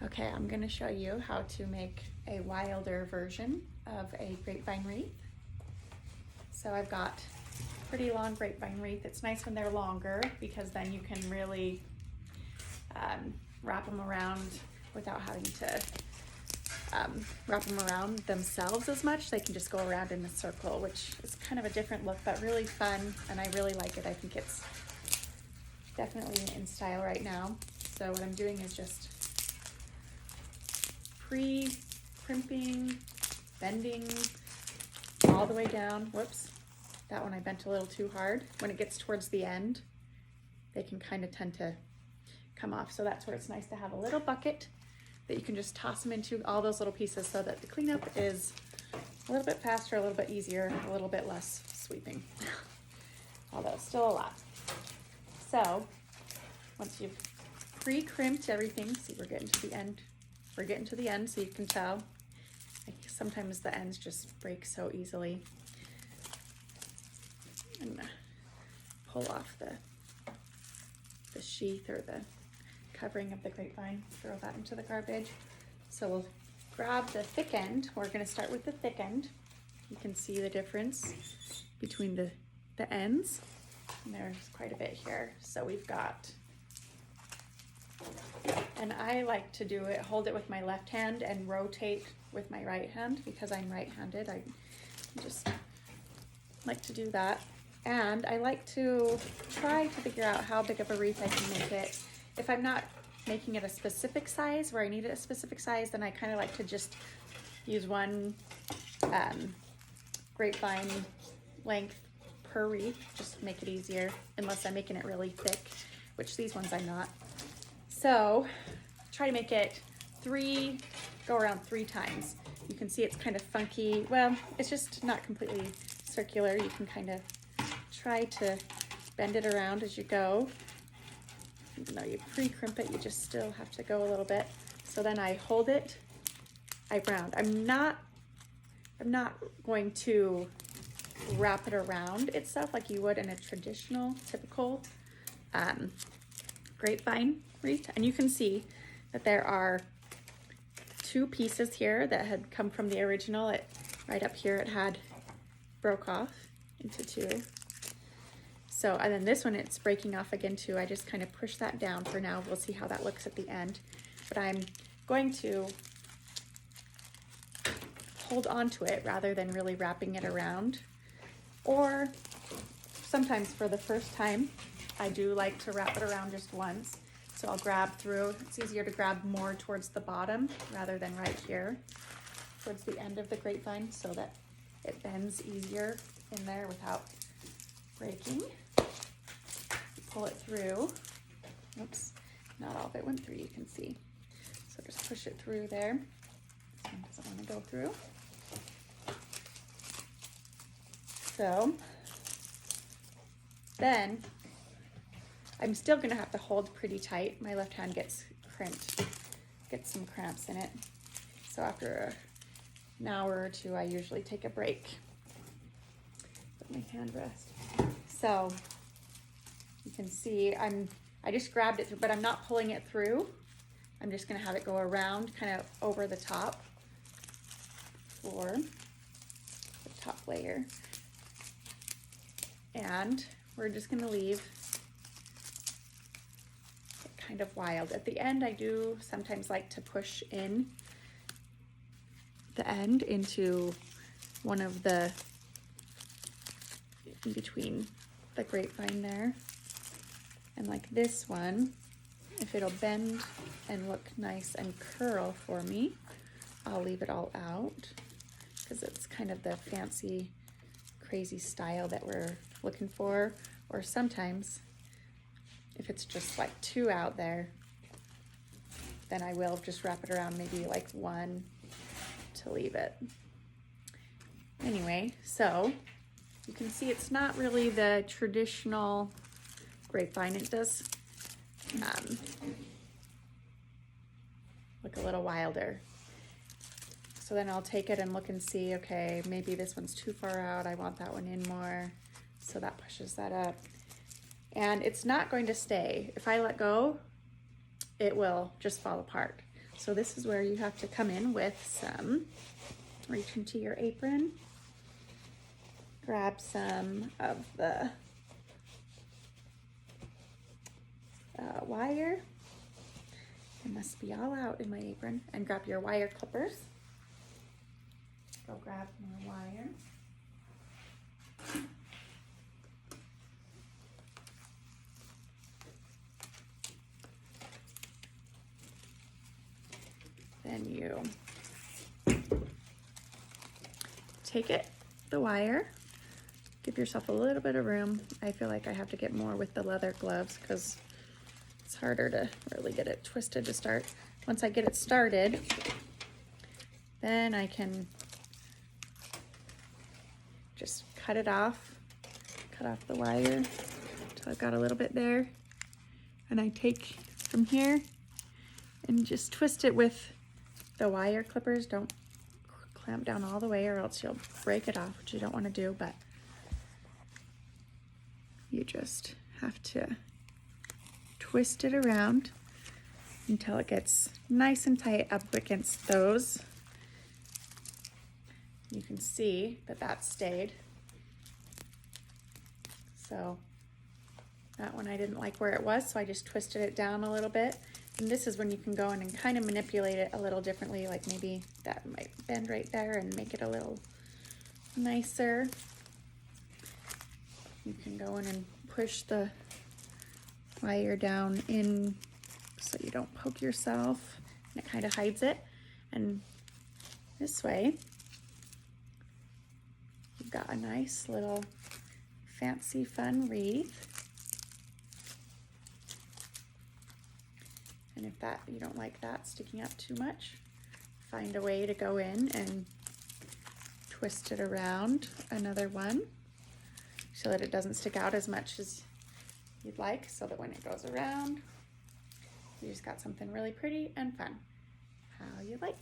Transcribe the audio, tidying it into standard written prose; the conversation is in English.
Okay, I'm going to show you how to make a wilder version of a grapevine wreath. So I've got pretty long grapevine wreath. It's nice when they're longer because then you can really wrap them around without having to wrap them around themselves as much. They can just go around in a circle, which is kind of a different look, but really fun, and I really like it. I think it's definitely in style right now. So what I'm doing is just pre-crimping, bending all the way down. Whoops, that one I bent a little too hard. When it gets towards the end, they can kind of tend to come off. So that's where it's nice to have a little bucket that you can just toss them into, all those little pieces, so that the cleanup is a little bit faster, a little bit easier, a little bit less sweeping. Although still a lot. So once you've pre-crimped everything, see, we're getting to the end. We're getting to the end, so you can tell. Sometimes the ends just break so easily. I'm gonna pull off the sheath or the covering of the grapevine, throw that into the garbage. So we'll grab the thick end. We're gonna start with the thick end. You can see the difference between the ends. And there's quite a bit here. So we've got, and I like to do it, hold it with my left hand and rotate with my right hand because I'm right-handed. I just like to do that. And I like to try to figure out how big of a wreath I can make it. If I'm not making it a specific size, where I need it a specific size, then I kind of like to just use one grapevine length per wreath, just to make it easier, unless I'm making it really thick, which these ones I'm not. So try to make it go around 3 times. You can see it's kind of funky. Well, it's just not completely circular. You can kind of try to bend it around as you go. Even though you pre-crimp it, you just still have to go a little bit. So then I hold it, I round. I'm not going to wrap it around itself like you would in a traditional, typical grapevine wreath. And you can see that there are 2 pieces here that had come from the original. Right up here it had broke off into 2. So, and then this one, it's breaking off again too. I just kind of push that down for now. We'll see how that looks at the end. But I'm going to hold on to it rather than really wrapping it around. Or sometimes for the first time, I do like to wrap it around just once. So I'll grab through. It's easier to grab more towards the bottom rather than right here towards the end of the grapevine, so that it bends easier in there without breaking. Pull it through. Oops, not all of it went through, you can see. So just push it through there. This one doesn't want to go through. So then I'm still going to have to hold pretty tight. My left hand gets crimped, gets some cramps in it. So after an hour or 2, I usually take a break. Let my hand rest. So you can see I just grabbed it through, but I'm not pulling it through. I'm just going to have it go around, kind of over the top for the top layer. And we're just going to leave it kind of wild. At the end, I do sometimes like to push in the end into one of the, in between the grapevine there. And like this one, if it'll bend and look nice and curl for me, I'll leave it all out because it's kind of the fancy, crazy style that we're looking for. Or sometimes if it's just like too out there, then I will just wrap it around maybe like 1 to leave it. Anyway, so you can see it's not really the traditional grapevine. It does look a little wilder. So then I'll take it and look and see, okay, maybe this one's too far out. I want that one in more. So that pushes that up. And it's not going to stay. If I let go, it will just fall apart. So this is where you have to come in with some, reach into your apron, grab some of the wire. It must be all out in my apron. And grab your wire clippers. Go grab more wire. Then you take it, the wire, give yourself a little bit of room. I feel like I have to get more with the leather gloves because it's harder to really get it twisted to start. Once I get it started, then I can just cut it off, cut off the wire until I've got a little bit there. And I take from here and just twist it with the wire clippers. Don't clamp down all the way or else you'll break it off, which you don't want to do, but you just have to twist it around until it gets nice and tight up against those. You can see that that stayed. So that one I didn't like where it was, so I just twisted it down a little bit. And this is when you can go in and kind of manipulate it a little differently, like maybe that might bend right there and make it a little nicer. You can go in and push the wire down in so you don't poke yourself, and it kind of hides it. And this way, you've got a nice little fancy fun wreath. And if that you don't like that sticking up too much, find a way to go in and twist it around another one so that it doesn't stick out as much as you'd like, so that when it goes around, you just got something really pretty and fun, how you like.